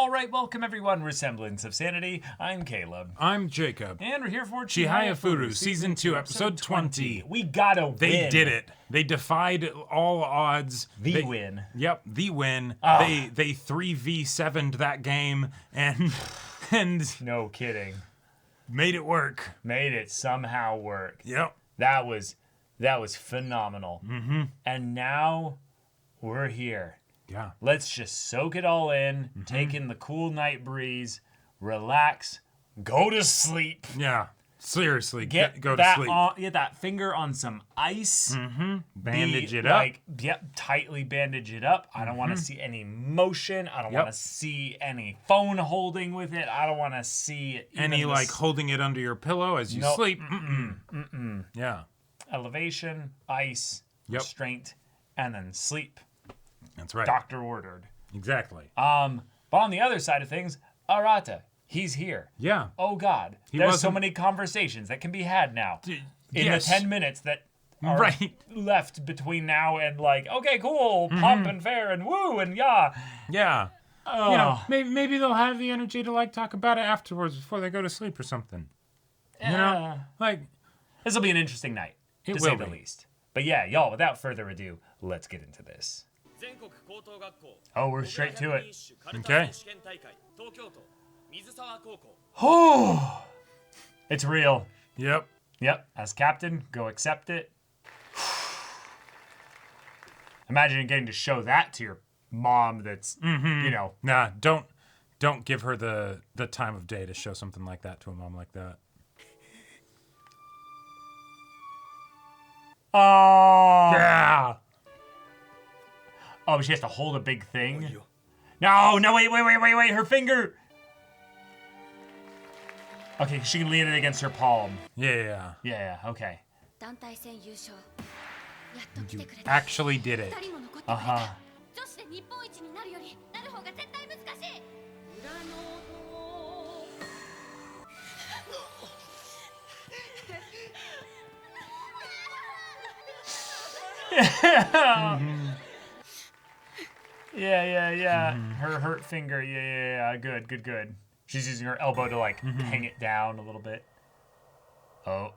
All right, welcome everyone. We're Semblance of Sanity. I'm Caleb. I'm Jacob. And we're here for Chihayafuru, Season 2, Episode 20. We gotta win. They did it. They defied all odds. The win. Yep, the win. Oh. They 3v7'd that game and No kidding. made it work. Made it somehow work. Yep. That was phenomenal. Mm-hmm. And now we're here. Yeah. Let's just soak it all in, take in the cool night breeze, relax, go to sleep. Yeah. Seriously, Get go that to sleep. get that finger on some ice. Bandage it up. Tightly bandage it up. I don't want to see any motion. I don't Yep. want to see any phone holding with it. I don't want to see Any holding it under your pillow as you Nope. sleep. Mm-mm. Yeah. Elevation, ice, Yep. restraint, and then sleep. That's right. Doctor ordered. Exactly. But on the other side of things, Arata, he's here. Yeah. Oh God, there's so many conversations that can be had now in yes. the 10 minutes that are Right. left between now and like, okay, cool, pomp and fair and woo and yeah. Yeah. Oh. You know, maybe they'll have the energy to like talk about it afterwards before they go to sleep or something. You know, like This will be an interesting night, to say the least. But yeah, y'all, without further ado, let's get into this. Oh, we're straight to it. Okay. Oh, it's real. Yep. Yep, as captain, go accept it. Imagine getting to show that to your mom that's, you know. Nah, don't give her the time of day to show something like that to a mom like that. Oh. Yeah. Oh, she has to hold a big thing? No, wait, her finger. Okay, she can lean it against her palm. Yeah. Yeah, okay. You actually did it. Uh-huh. Yeah. Her hurt finger. Yeah. Good. She's using her elbow to like hang it down a little bit. Oh.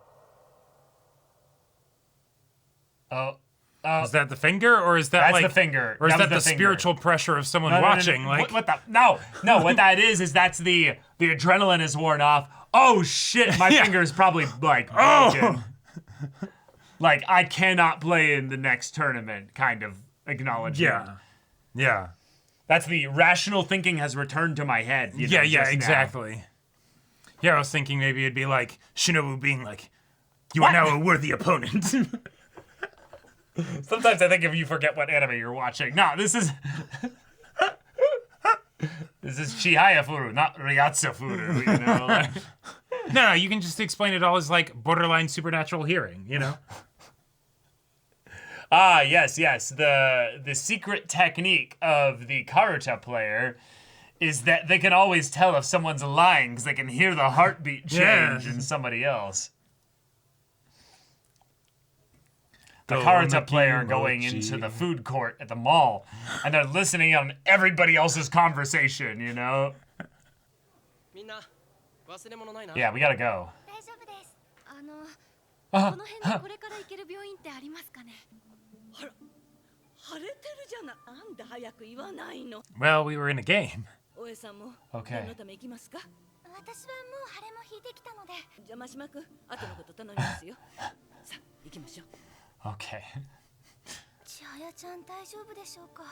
Is that the finger, or is that That's the finger. or is that the finger. spiritual pressure of someone watching? No. Like What the? No. What that is that's the adrenaline is worn off. Oh shit! My finger is probably like broken. Like I cannot play in the next tournament. Kind of acknowledgement. Yeah. That's the rational thinking has returned to my head. You know, Yeah, just exactly. Yeah, I was thinking maybe it'd be like Shinobu being like, "You What? are now a worthy opponent." Sometimes I think if you forget what anime you're watching. No, this is Chihayafuru, not Ryatsufuru, you know? Like... No, you can just explain it all as like borderline supernatural hearing, you know? Ah, yes. The secret technique of the Karuta player is that they can always tell if someone's lying because they can hear the heartbeat change in somebody else. The Karuta player going into the food court at the mall, and they're listening on everybody else's conversation, you know? Yeah, we gotta go. Well, we were in a game. Okay. Okay. 千早ちゃん大丈夫でしょうか。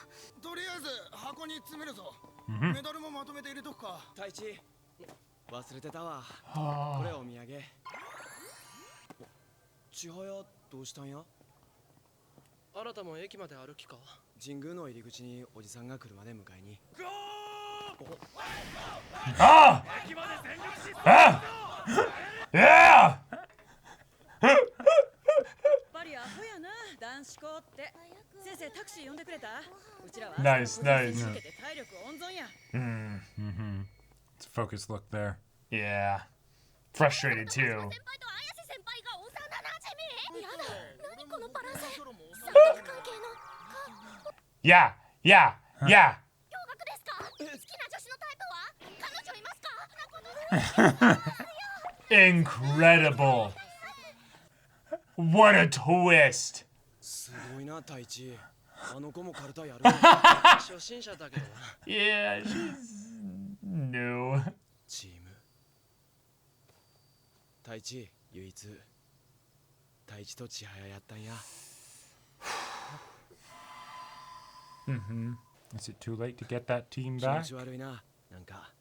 とりあえず箱に詰めるぞ。メダルもまとめて入れとくか。太一、忘れてたわ。これお土産。千早どうしたんや？あなたも駅まで歩きか？神宮の入り口におじさんが来るまで迎えに。Ah! Ah! Yeah! 男子校って先生タクシー呼んでくれた？うちらは Nice. It's a focused look there. Yeah. Frustrated too. Yeah. Incredible. What a twist. すごいな太一。あの子もカルタやる。初心者だけどな。Yeah, she's new. チーム。太一、唯一。太一と千早やったんや。Is it too late to get that team 気持 back? ち悪いな。なんか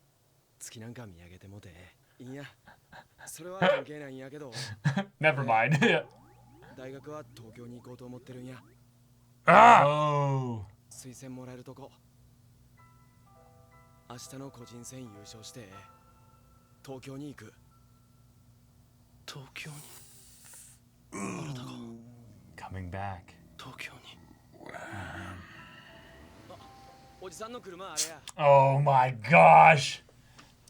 月なんか見上げてもて。いいや。それは関係ないんやけど。Never mind. 大学は東京に行こうと思ってるんや。Oh. 推薦もらえるとこ。明日の個人戦優勝して東京に行く。東京に。あなたが Coming back. 東京に。おじさんの車あれや。 Oh my gosh.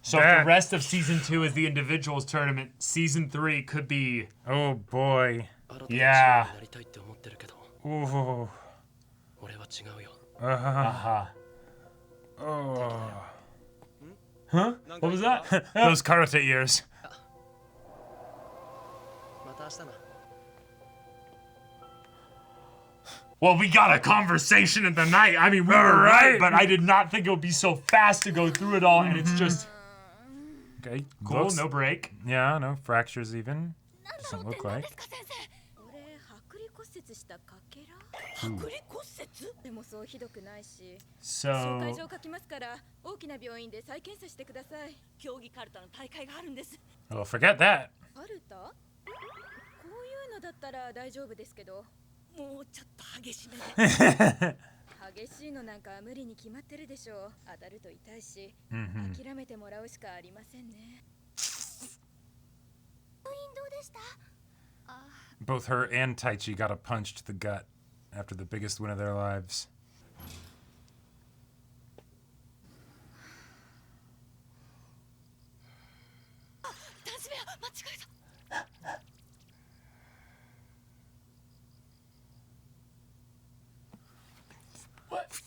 So if That- the rest of season 2 is the individuals tournament, season 3 could be Oh boy. あなたとチームに Yeah. なりたいって思ってるけど、 Ooh. 俺は違うよ。 Uh-huh. uh-huh. Oh. Huh? What was that? Those karate ears. また明日な。 Well, we got a conversation in the night. I mean, we were right, but I did not think it would be so fast to go through it all, and it's just Okay. cool, Looks- no break. Yeah, no fractures even. Doesn't look like. 俺剥離骨折したかけら剥離骨折でもそうひどくないし紹介 So 状書きますから大きな病院で再検査してください競技カルタの大会があるんです Well, forget that. カルタこういうのだったら大丈夫ですけどもうちょっと激しめで激しいのなんか無理に決まってるでしょう当たると痛いし諦めてもらうしかありませんね Both her and Taichi got a punch to the gut after the biggest win of their lives. what?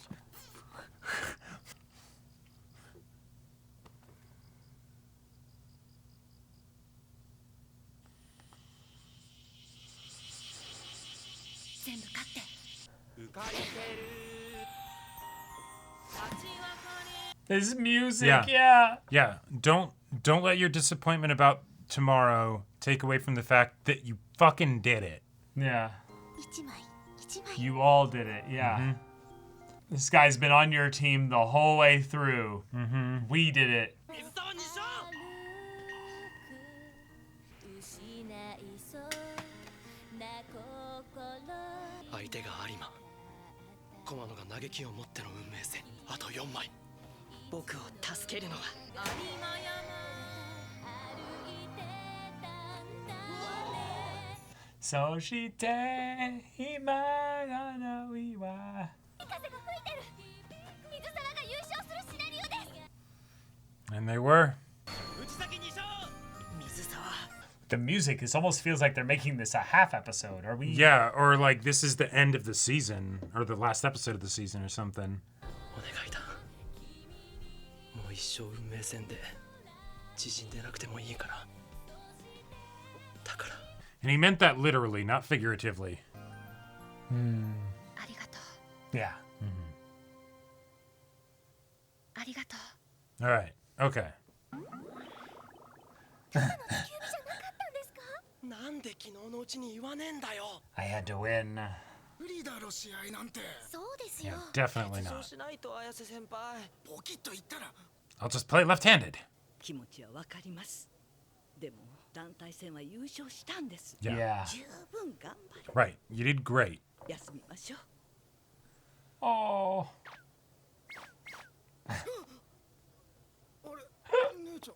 This music, yeah. Yeah, don't let your disappointment about tomorrow take away from the fact that you fucking did it. Yeah. You all did it, yeah. This guy's been on your team the whole way through. We did it. 相手が有馬。駒野が嘆きを持っての運命線。あと4枚。僕を助けるのは。そして今のweは And they were. The music, this almost feels like they're making this a half episode. Are we? Yeah, or like this is the end of the season, or the last episode of the season, or something. お願いだ。もう一生運命線で縮んでなくてもいいから。だから。 And he meant that literally, not figuratively. Yeah. All right. Okay. なんで昨日のうちに言わねえんだよ。 I had to win. 無理だろ試合なんて。 Yeah, definitely そう not. しないと綾瀬先輩。ポキッと言ったら。 I'll just play left-handed. 気持ちはわかります。でも団体戦は優勝したんです。 Yeah. 十分頑張る。 Right. You did great. 休みましょう。 Oh. あれ、姉ちゃん。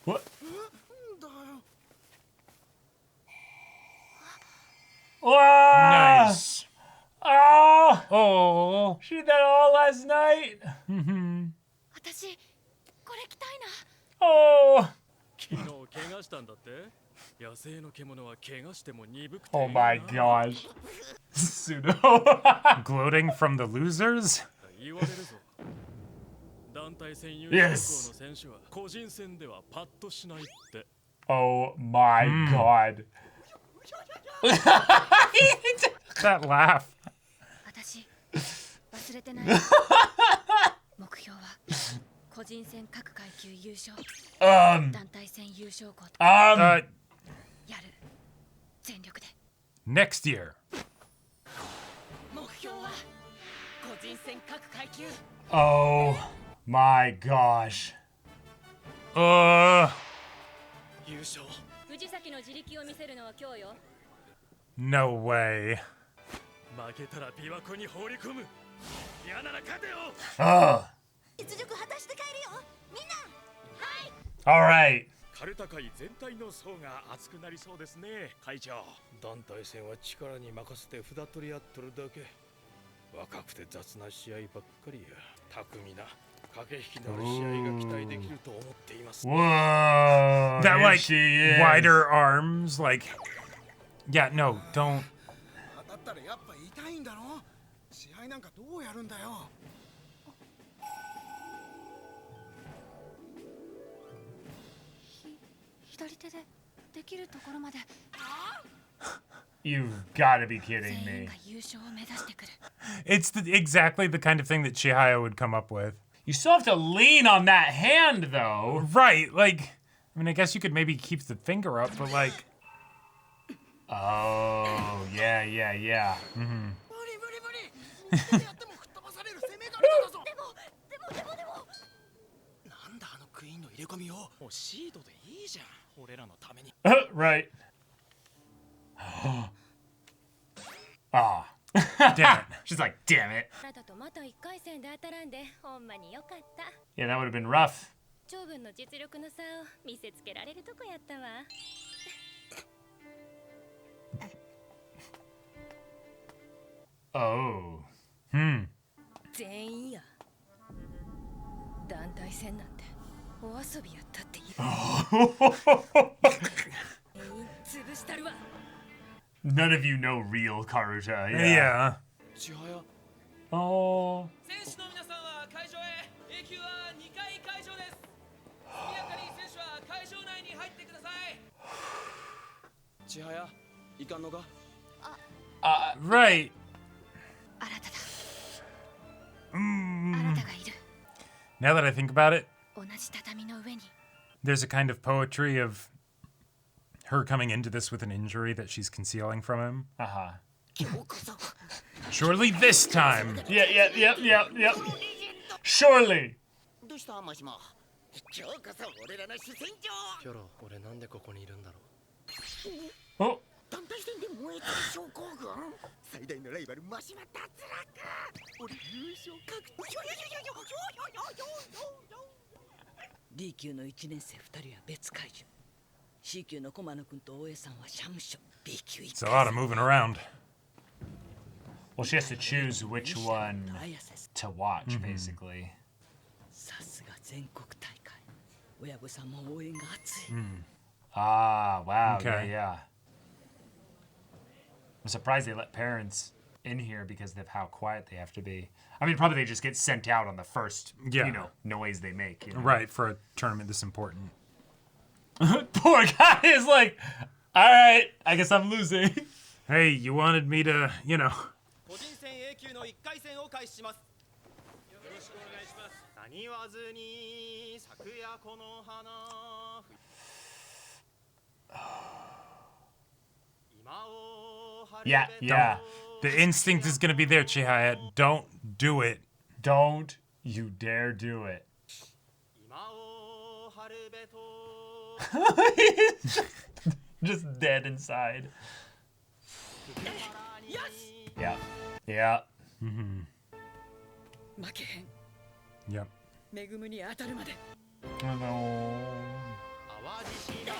What? だよ。 Wow! Nice. Oh! Oh. She did that all last night. 私これ着たいな Oh! 昨日怪我したんだって野生の獣は怪我しても鈍くて Oh my gosh. Pseudo. Gloating from the losers? 言われるぞ団団体戦優 Yes. 勝校の選手は個人戦ではパッとしないって。 Oh my god. That laugh. 私忘れてない。目標は個人戦各階級優勝、団体戦優勝校とやる。全力で。Next year. 目標は個人戦各階級 Oh my gosh. 優勝。藤崎の自力を見せるのは今日よ。 No way. 負けたら琵琶湖に放り込む。嫌なら勝てよ。実力果たして帰るよみんな。 All right. カルタ界全体の層が熱くなりそうですね、会長。団体戦は力に任せて札取り合っとるだけ。若くて雑な試合ばっかりや。巧みな駆け引きのある試合が期待できると思っています。 Whoa. That here like she is. wider arms, like. Yeah, no, don't. だったらやっぱ痛いんだろ。試合なんかどうやるんだよ。左手でできるところまで You've got to be 全 kidding 員 me. が優勝を目指してくる。 It's exactly the kind of thing that Chihaya would come up with. You still have to lean on that hand, though. Right, like. I mean, I guess you could maybe keep the finger up, but like. Oh, yeah. 無理無理無理。手でやっても吹っ飛ばされる攻め方だぞ。でも。なんだあのクイーンの入れ込みを。もうシードでいいじゃん。俺らのために。Right. Ah. Damn it. She's like, damn it. あなたとまた1回戦で当たらんでほんまによかった。 Yeah, that would have been rough. 長文の実力の差を見せつけられるとこやったわ。 Oh. 全員や。団体戦なんてお遊びやったって言う。全員潰したるわ。 None of you know real Karuta. Yeah. 千早。 Oh. 選手の皆さんは会場へ。A級は2階会場です。速やかに選手は会場内に入ってください。千早、いかんのか。 Right. あなただ。あなたがいる。 Now that I think about it, 同じ畳の上に。 there's a kind of poetry of her coming into this with an injury that she's concealing from him. Uh-huh. Surely this time. Yeah. Surely. どうしたマシモ。今日こそ俺らの主戦場。キョロ、俺なんでここにいるんだろう。 Oh. 団体戦で燃えてる症候群。最大のライバルマシマ脱落。俺優勝確定。D 級の1年生2人は別会場。C 級の駒野くんと大江さんは社務所。B 級 It's a lot of moving around. Well, she has to choose which one to watch, basically. さすが全国大会。親御さんも応援が熱い。 Ah, wow. Okay. Yeah. I'm surprised they let parents in here because of how quiet they have to be. I mean, probably they just get sent out on the first, noise they make. You know? Right, for a tournament this important. Poor guy is like, all right, I guess I'm losing. Hey, you wanted me to, 個人戦 A 級の1回戦を開始します。よろしくお願いします。何言わずに昨夜この花。今を晴れ Yeah. The instinct is gonna be there, Chihaya. Don't do it. Don't you dare do it. 今を晴れべと。 Just dead inside. よし Yeah. 負けへん。 Yep. 恵むに当たるまで。 Oh no. 淡路島。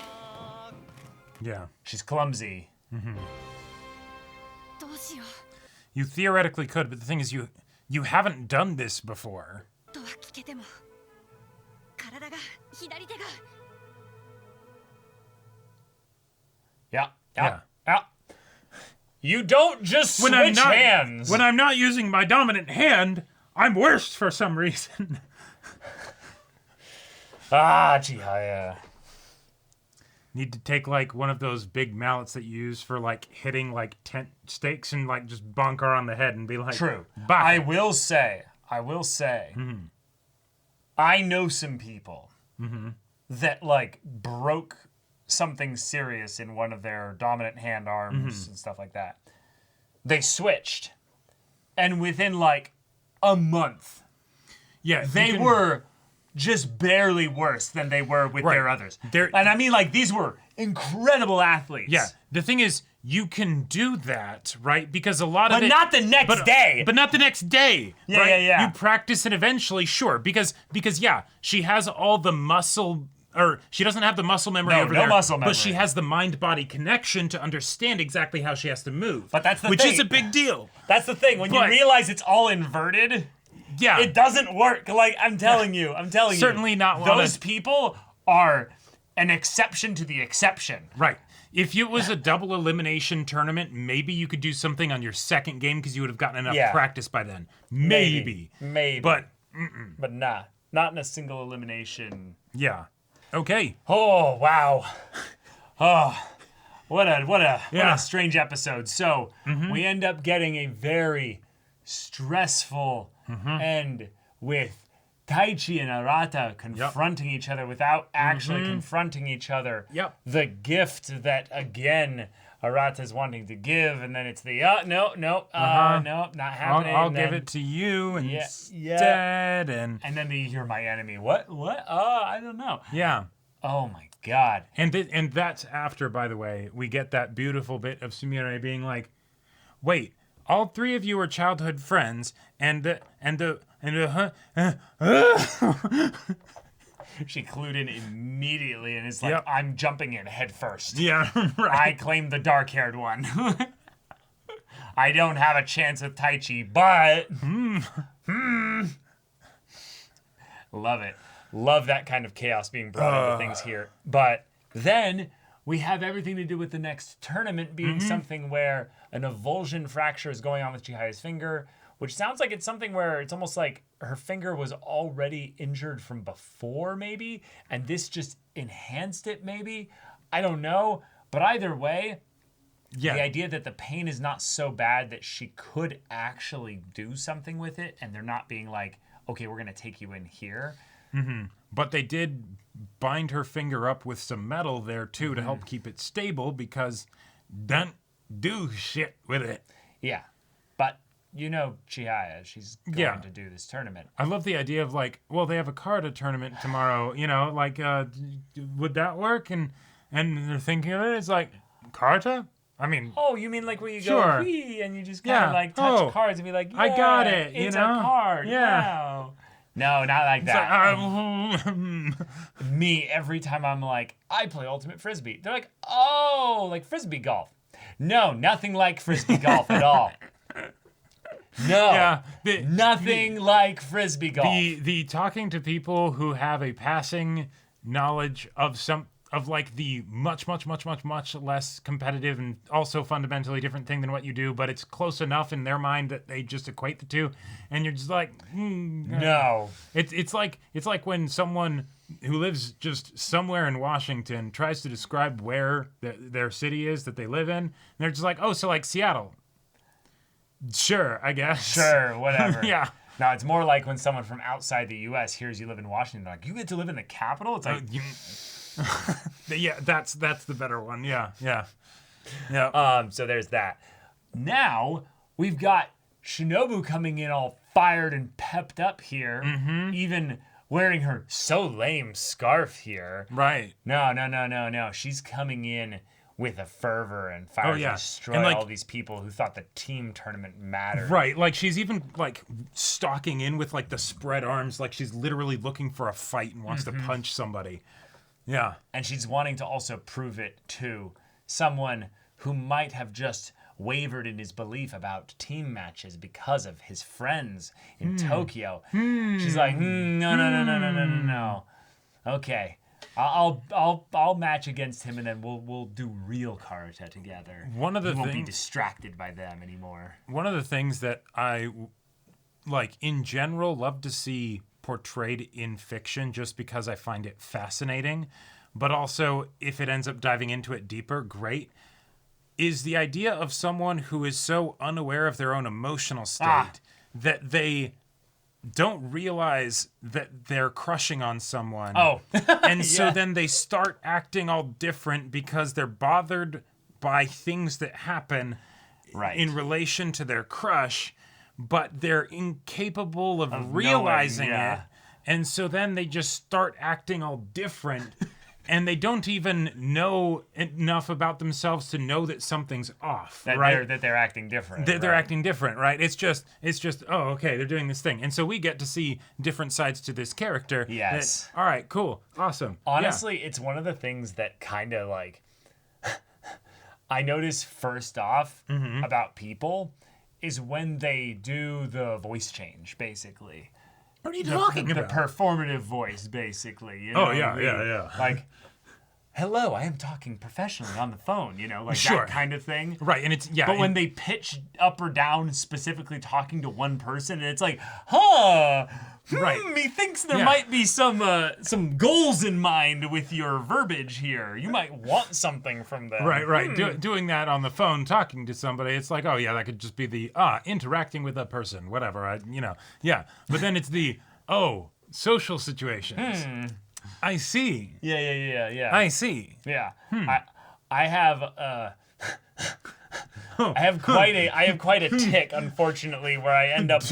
Yeah. She's clumsy. どうしよ You theoretically could, but the thing is you haven't done this before. うとは聞けても体が左手が Yeah. You don't just When switch hands. I'm not using my dominant hand, I'm worse for some reason. Chihaya. Need to take like one of those big mallets that you use for like hitting like tent stakes and like just bonk her on the head and be like, True. Baka. I will say, I know some people that like broke something serious in one of their dominant hand arms and stuff like that. They switched, and within like a month, they were just barely worse than they were with their others. And I mean, like, these were incredible athletes. Yeah. The thing is, you can do that, right? Because a lot of But not the next day. But not the next day. Yeah, right? yeah. You practice it eventually, sure. Because yeah, she has all the muscle, or she doesn't have the muscle memory over there. Muscle memory. But she has the mind-body connection to understand exactly how she has to move. But that's the which thing. is a big deal. That's the thing. When you realize it's all inverted... Yeah. It doesn't work. Like, I'm telling you. Certainly not Those people are an exception to the exception. Right. If it was a double elimination tournament, maybe you could do something on your second game because you would have gotten enough practice by then. Maybe. But nah. Not in a single elimination. Yeah. Okay. Oh, wow. Oh, what a strange episode. So, we end up getting a very stressful end with Taichi and Arata confronting each other without actually confronting each other. Yep. The gift that, again, Arata's wanting to give, and then it's the, no, not happening. I'll give it to you instead. And then you're my enemy. What? I don't know. Yeah. Oh, my God. And that's after, by the way, we get that beautiful bit of Sumire being like, wait, all three of you are childhood friends, She clued in immediately and is like, I'm jumping in head first. Yeah, right. I claim the dark-haired one. I don't have a chance with Taichi, but... Love it. Love that kind of chaos being brought into things here. But then we have everything to do with the next tournament being something where an avulsion fracture is going on with Chihaya's finger, which sounds like it's something where it's almost like her finger was already injured from before, maybe, and this just enhanced it, maybe. I don't know. But either way, the idea that the pain is not so bad that she could actually do something with it, and they're not being like, okay, we're going to take you in here. But they did bind her finger up with some metal there, too, to help keep it stable, because don't do shit with it. Yeah. But you know Chihaya, she's going to do this tournament. I love the idea of like, well, they have a Karta tournament tomorrow, you know, like, would that work? And they're thinking of it, it's like, Karta? I mean... Oh, you mean like where you go, wee, and you just kind of like touch cards and be like, I got it, it's you know? a card, Yeah. No, not like that. Like, Me, every time I'm like, I play Ultimate Frisbee. They're like, oh, like Frisbee golf. No, nothing like Frisbee golf at all. No, nothing like Frisbee golf. The talking to people who have a passing knowledge of like the much less competitive and also fundamentally different thing than what you do, but it's close enough in their mind that they just equate the two, and you're just like, no. It's like when someone who lives just somewhere in Washington tries to describe where their city is that they live in, and they're just like, oh, so like Seattle. Sure, I guess. Sure, whatever. Yeah. No, it's more like when someone from outside the U.S. hears you live in Washington, they're like, you get to live in the capital? It's like... yeah, that's the better one. Yeah. So there's that. Now we've got Shinobu coming in all fired and pepped up here, even wearing her so lame scarf here. Right. No. She's coming in with a fervor and fire to destroy all these people who thought the team tournament mattered. Right. Like she's even like stalking in with like the spread arms, like she's literally looking for a fight and wants to punch somebody. Yeah. And she's wanting to also prove it to someone who might have just wavered in his belief about team matches because of his friends in Tokyo. She's like, no. Okay. I'll match against him and then we'll do real karate together. One of the won't be distracted by them anymore. One of the things that I like in general, love to see portrayed in fiction just because I find it fascinating. But also, if it ends up diving into it deeper, great, is the idea of someone who is so unaware of their own emotional state that they don't realize that they're crushing on someone. Oh. And so then they start acting all different because they're bothered by things that happen in relation to their crush, but they're incapable of realizing it. And so then they just start acting all different. And they don't even know enough about themselves to know that something's off, right? That they're acting different. They're acting different, right? It's just, oh, okay, they're doing this thing. And so we get to see different sides to this character. Yes. All right, cool, awesome. Honestly, it's one of the things that kind of like, I notice first off about people is when they do the voice change, basically. What are you talking about? The performative voice, basically. You know? Yeah. Like, hello, I am talking professionally on the phone, like that kind of thing. Right, and it's, But when they pitch up or down, specifically talking to one person, and it's like, he thinks there might be some goals in mind with your verbiage here. You might want something from them. Right. Doing that on the phone, talking to somebody, it's like, oh yeah, that could just be the interacting with a person, whatever. But then it's the social situations. I see. Yeah. I see. Yeah. I have I have quite a tick, unfortunately, where I end up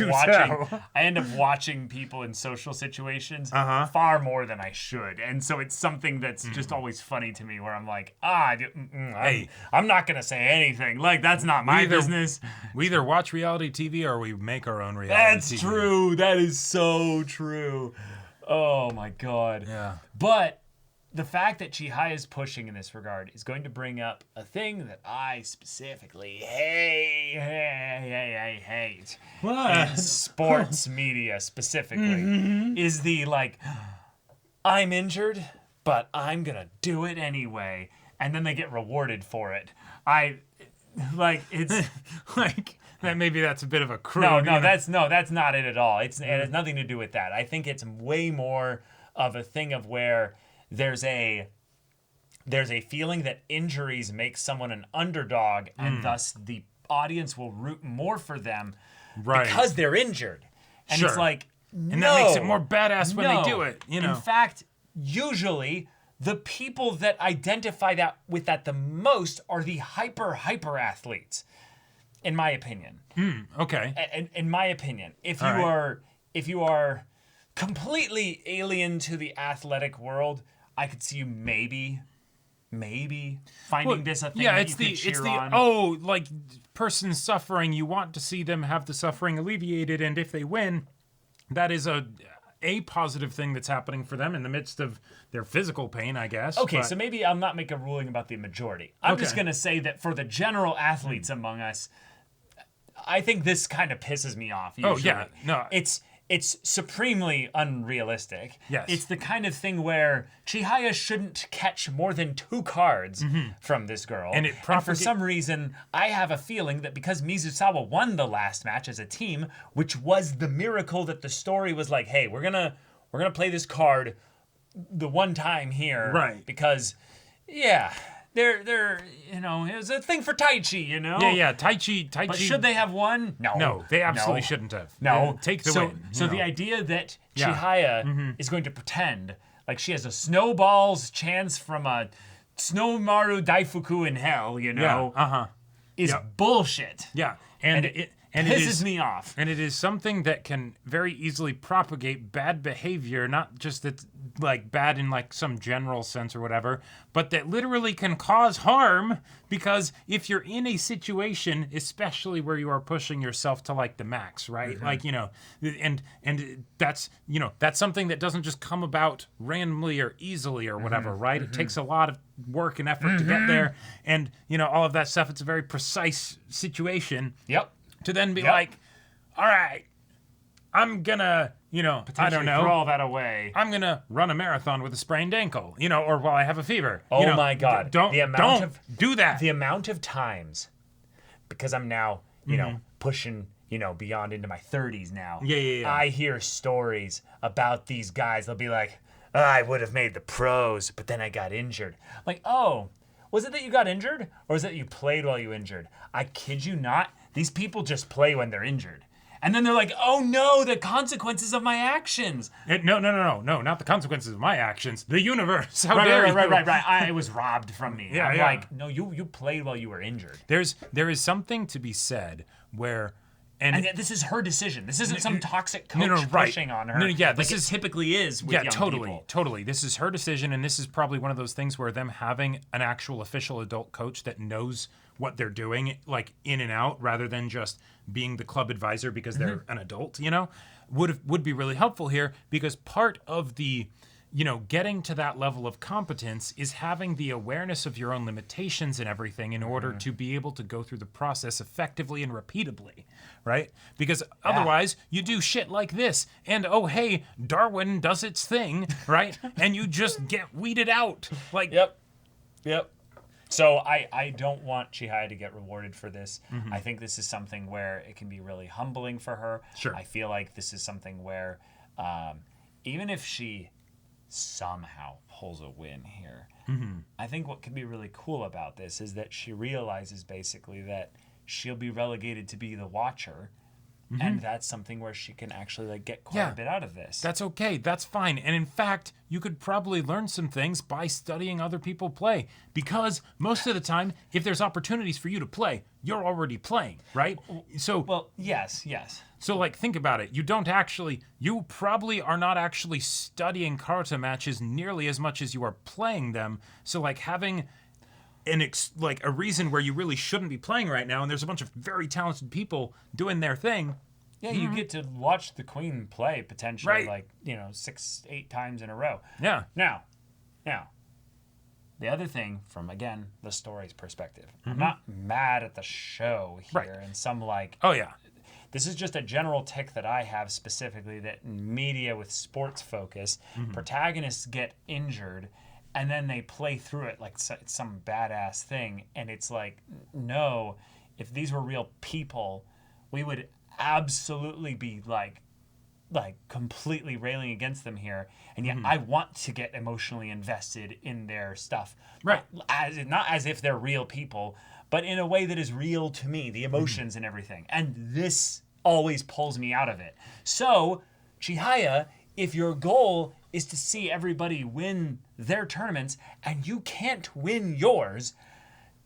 watching people in social situations far more than I should, and so it's something that's just always funny to me. Where I'm like, I'm not gonna say anything. Like that's not my business. We either watch reality TV or we make our own reality. That's true. That is so true. Oh my god. Yeah. But the fact that Chihaya is pushing in this regard is going to bring up a thing that I specifically hate. What? In sports media specifically is the like, I'm injured, but I'm gonna do it anyway, and then they get rewarded for it. It's like that. Maybe that's a bit of a crude. That's not it at all. It has nothing to do with that. I think it's way more of a thing of where there's a feeling that injuries make someone an underdog, and thus the audience will root more for them because they're injured. And it's like, and that makes it more badass when they do it. In fact, usually the people that identify with that the most are the hyper athletes, in my opinion. Okay. In my opinion, if you are completely alien to the athletic world, I could see you maybe finding this a thing that you could cheer on. Like person suffering, you want to see them have the suffering alleviated, and if they win, that is a positive thing that's happening for them in the midst of their physical pain, I guess. Okay, so maybe I'll not make a ruling about the majority. I'm just going to say that for the general athletes among us, I think this kind of pisses me off usually. Oh, yeah. No. It's supremely unrealistic. Yes. It's the kind of thing where Chihaya shouldn't catch more than 2 cards from this girl. And for some reason, I have a feeling that because Mizusawa won the last match as a team, which was the miracle that the story was like, hey, we're gonna play this card the one time here. Right. Because, they're it was a thing for Taichi, Yeah, Taichi. But should they have won? No, they absolutely shouldn't have. No. Take the win. So the idea that Chihaya is going to pretend like she has a snowball's chance from a Snowmaru Daifuku in hell, is bullshit. Yeah. And it pisses me off. And it is something that can very easily propagate bad behavior, not just that like bad in like some general sense or whatever, but that literally can cause harm, because if you're in a situation, especially where you are pushing yourself to like the max, right? Like, and that's, that's something that doesn't just come about randomly or easily or whatever, right? It takes a lot of work and effort to get there. And, all of that stuff, it's a very precise situation. Yep. To then be like, all right, I'm gonna, I don't know, throw all that away. I'm gonna run a marathon with a sprained ankle, or while I have a fever. Oh my God! Don't do that. The amount of times, because I'm now, pushing beyond into my 30s now. Yeah. I hear stories about these guys. They'll be like, I would have made the pros, but then I got injured. Like, oh, was it that you got injured? Or was it that you played while you injured? I kid you not. These people just play when they're injured. And then they're like, oh no, the consequences of my actions. No, not the consequences of my actions. The universe. How Right. dare you? I was robbed from me. Yeah, I'm yeah. like, no, you played while you were injured. There is something to be said where... And this is her decision. This isn't some toxic coach right. pushing on her. No, yeah, like this it is typically is with young people. Totally. This is her decision, and this is probably one of those things where them having an actual official adult coach that knows what they're doing, like in and out, rather than just being the club advisor because they're an adult, would be really helpful here, because part of the getting to that level of competence is having the awareness of your own limitations and everything in order to be able to go through the process effectively and repeatably, right? Because otherwise you do shit like this and, oh, hey, Darwin does its thing, right? And you just get weeded out. Like, Yep. So I don't want Chihaya to get rewarded for this. I think this is something where it can be really humbling for her. Sure. I feel like this is something where even if she somehow pulls a win here, I think what could be really cool about this is that she realizes basically that she'll be relegated to be the watcher, and that's something where she can actually get quite a bit out of this. That's okay. That's fine. And in fact, you could probably learn some things by studying other people play, because most of the time, if there's opportunities for you to play, you're already playing, right? So, well, yes. So, think about it. You probably are not actually studying karate matches nearly as much as you are playing them. So, having a reason where you really shouldn't be playing right now, and there's a bunch of very talented people doing their thing. Yeah, you get to watch the queen play potentially, Right. 6-8 times in a row. Yeah. Now, the other thing from, again, the story's perspective, I'm not mad at the show here, Right. and some Oh, yeah. this is just a general tick that I have specifically, that in media with sports focus, protagonists get injured and then they play through it like it's some badass thing. And it's like, no, if these were real people, we would absolutely be like completely railing against them here. And yet I want to get emotionally invested in their stuff. Right. Not as if they're real people, but in a way that is real to me, the emotions and everything. And this always pulls me out of it. So, Chihaya, if your goal is to see everybody win their tournaments and you can't win yours,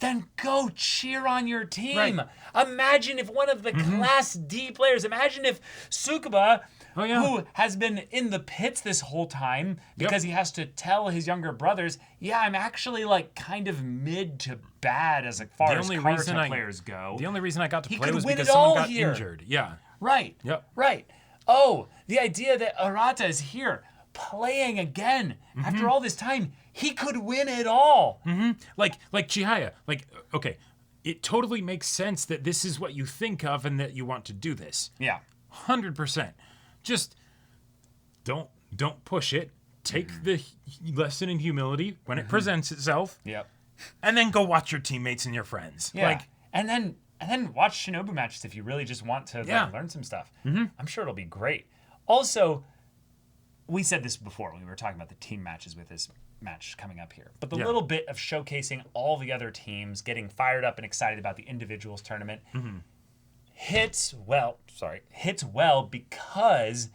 then go cheer on your team. Right. Imagine if one of the Class D players, imagine if Tsukuba, who has been in the pits this whole time because he has to tell his younger brothers, I'm actually kind of mid to bad as far as karate players go. The only reason I got to play was win because it someone all got here. injured. Yeah. Right. Yep. Right. Oh, the idea that Arata is here playing again after all this time, he could win it all. Like Chihaya. Okay, it totally makes sense that this is what you think of and that you want to do this. Yeah. 100%. Just don't push it. Take the lesson in humility when it presents itself. Yep. And then go watch your teammates and your friends. Yeah. And then watch Shinobu matches if you really just want to learn some stuff. I'm sure it'll be great. Also, we said this before when we were talking about the team matches with this match coming up here. But the little bit of showcasing all the other teams, getting fired up and excited about the individuals tournament hits well because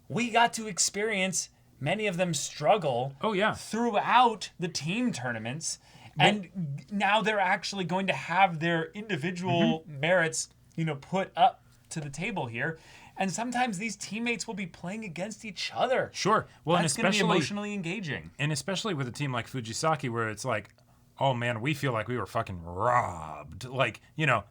we got to experience many of them struggle throughout the team tournaments. And now they're actually going to have their individual merits, put up to the table here. And sometimes these teammates will be playing against each other. Sure. Well, That's going to be emotionally engaging. And especially with a team like Fujisaki, where it's like, oh man, we feel like we were fucking robbed.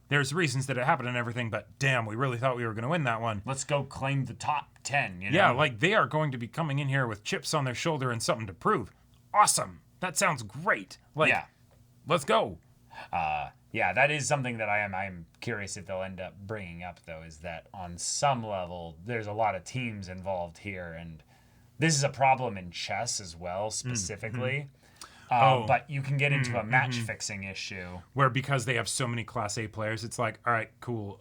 There's reasons that it happened and everything, but damn, we really thought we were going to win that one. Let's go claim the top 10, Yeah, they are going to be coming in here with chips on their shoulder and something to prove. Awesome. That sounds great. Let's go. Yeah, that is something that I'm curious if they'll end up bringing up, though, is that on some level, there's a lot of teams involved here, and this is a problem in chess as well, specifically. But you can get into a match-fixing issue. Where because they have so many Class A players, it's like, all right, cool,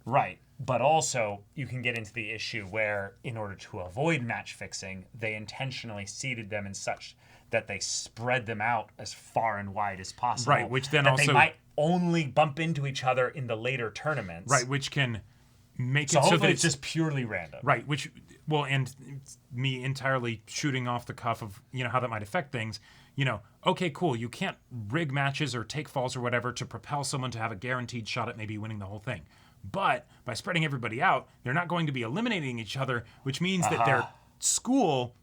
Right. But also, you can get into the issue where, in order to avoid match fixing, they intentionally seeded them in such that they spread them out as far and wide as possible. Right, which then that also... they might only bump into each other in the later tournaments. Right, which can make So it so hopefully that it's just purely random. Right, which... Well, and me entirely shooting off the cuff of, how that might affect things. Okay, cool, you can't rig matches or take falls or whatever to propel someone to have a guaranteed shot at maybe winning the whole thing. But by spreading everybody out, they're not going to be eliminating each other, which means that their school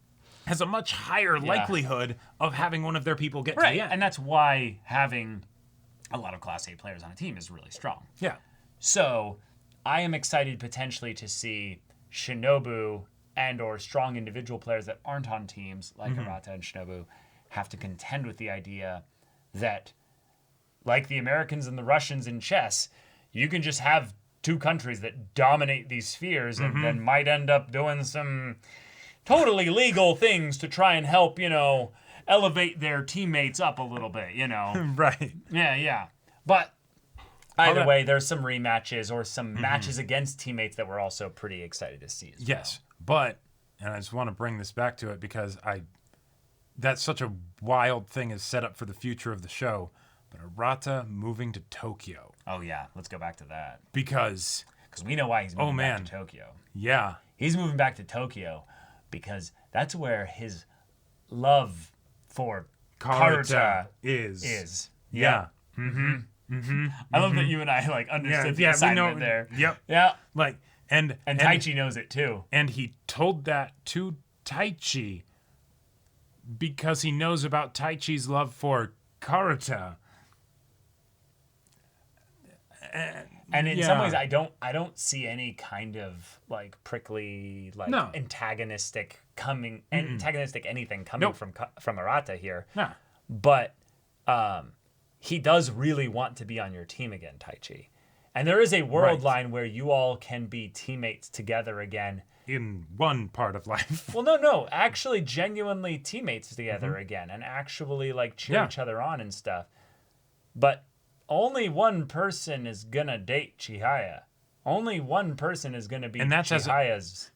has a much higher likelihood of having one of their people get to the end. And that's why having a lot of Class A players on a team is really strong. Yeah. So I am excited potentially to see Shinobu and or strong individual players that aren't on teams like Arata and Shinobu have to contend with the idea that, like the Americans and the Russians in chess, you can just have two countries that dominate these spheres and then might end up doing some totally legal things to try and help, elevate their teammates up a little bit, Right. Yeah. But either way, there's some rematches or some matches against teammates that we're also pretty excited to see as Yes, but, and I just want to bring this back to it because that's such a wild thing is set up for the future of the show. But Arata moving to Tokyo. Oh, yeah. Let's go back to that. Because we know why he's moving back to Tokyo. Yeah. He's moving back to Tokyo because that's where his love for Karuta is. Yeah. I love that you and I understood the assignment there. Yep. Yeah. And Taichi knows it too. And he told that to Taichi because he knows about Taichi's love for Karuta. And in some ways, I don't see any kind of prickly, antagonistic anything coming from Arata here. Nah. But he does really want to be on your team again, Taichi. And there is a world line where you all can be teammates together again. In one part of life. Well, no. Actually, genuinely teammates together again. And actually, cheer each other on and stuff. But only one person is going to date Chihaya. Only one person is going to be Chihaya's,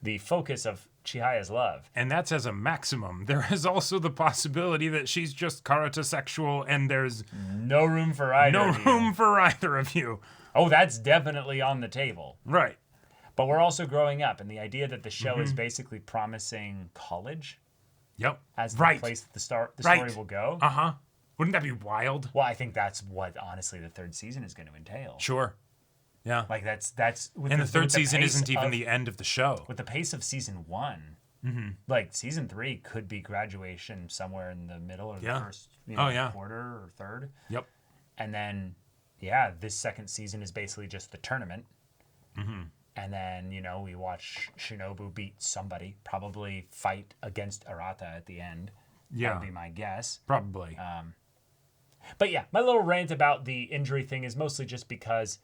the focus of Chihaya's love. And that's as a maximum. There is also the possibility that she's just Karuta sexual and there's no room for either of you. Oh, that's definitely on the table. Right. But we're also growing up, and the idea that the show is basically promising college as the place that the story will go. Uh-huh. Wouldn't that be wild? Well, I think that's what, honestly, the third season is going to entail. Sure. Yeah. That's and the third season isn't even the end of the show. With the pace of season 1, season 3 could be graduation somewhere in the middle or the first quarter or third. Yep. And then, this second season is basically just the tournament. And then, we watch Shinobu beat somebody, probably fight against Arata at the end. Yeah. That would be my guess. Probably. But yeah, my little rant about the injury thing is mostly just because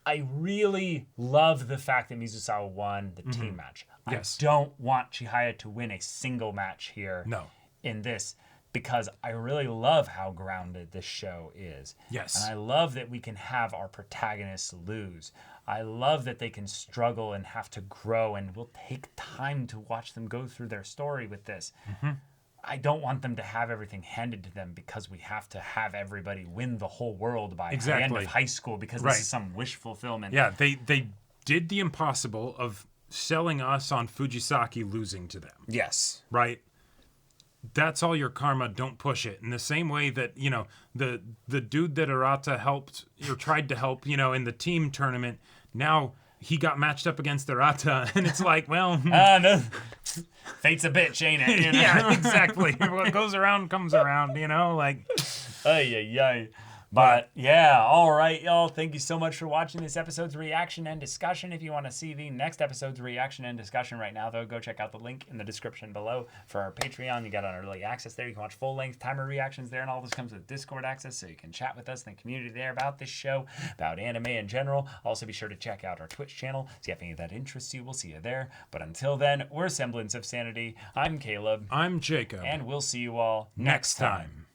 I really love the fact that Mizusawa won the team match. Yes. I don't want Chihaya to win a single match here in this because I really love how grounded this show is. Yes. And I love that we can have our protagonists lose. I love that they can struggle and have to grow, and we'll take time to watch them go through their story with this. I don't want them to have everything handed to them because we have to have everybody win the whole world by the end of high school because this is some wish fulfillment. Yeah, they did the impossible of selling us on Fujisaki losing to them. Yes. Right? That's all your karma, don't push it. In the same way that, the dude that Arata helped or tried to help, in the team tournament, now he got matched up against Arata, and it's like, well... no. Fate's a bitch, ain't it? Yeah, exactly. What goes around comes around, Ay. But yeah, all right, y'all. Thank you so much for watching this episode's reaction and discussion. If you want to see the next episode's reaction and discussion right now, though, go check out the link in the description below for our Patreon. You got an early access there. You can watch full-length timer reactions there, and all this comes with Discord access, so you can chat with us in the community there about this show, about anime in general. Also, be sure to check out our Twitch channel. See if any of that interests you. We'll see you there. But until then, we're Semblance of Sanity. I'm Caleb. I'm Jacob. And we'll see you all next time.